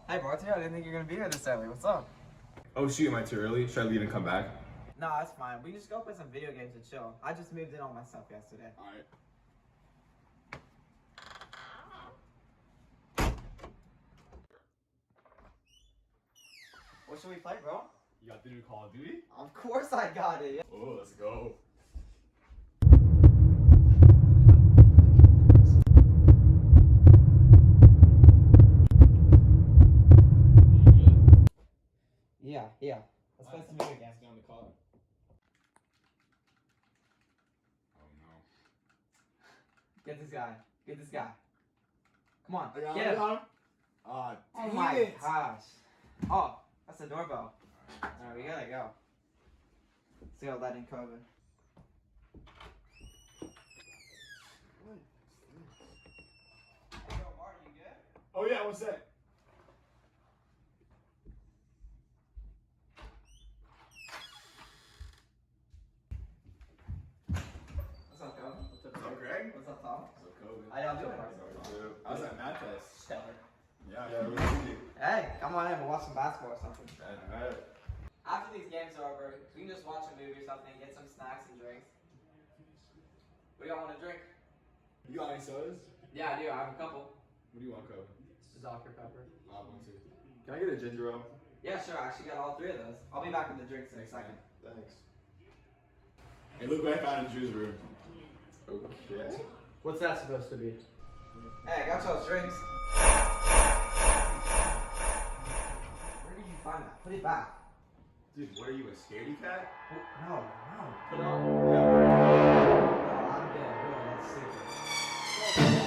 Hey, bartender, I didn't think you were gonna be here this early. What's up? Oh shoot, am I too early? Should I leave and come back? Nah, it's fine. We can just go play some video games and chill. I just moved in on myself yesterday. Alright. What should we play, bro? You got the new Call of Duty? Of course I got it. Oh, let's go. Yeah. Let's play some video games. On the car. Oh no. Get this guy. Come on, I got get him. him. Ah, Oh dang my it. gosh. Oh, that's the doorbell. Alright, we gotta go. Let's go let in COVID. Hey, yo, Marty, you good? Oh yeah, what's that? What's up, Kobe? What's up, Greg? What's up, Tom? What's up, Kobe? How y'all doing? I was at math test. Stellar. Yeah, what did you do? Hey, come on in. We'll watch some basketball or something. Alright. After these games are over, we can just watch a movie or something, get some snacks and drinks. What do y'all want to drink? You got any sodas? Yeah, I do. I have a couple. What do you want, Kobe? Dr. Pepper. I want to. Can I get a ginger ale? Yeah, sure. I actually got all three of those. I'll be back with the drinks in a second. Thanks. Hey, look what I found in Drew's room. Okay. What's that supposed to be? Hey, I got y'all's drinks. Where did you find that? Put it back. Dude, what are you, a scaredy cat? No. Put on. No, I'm dead. Really, that's stupid.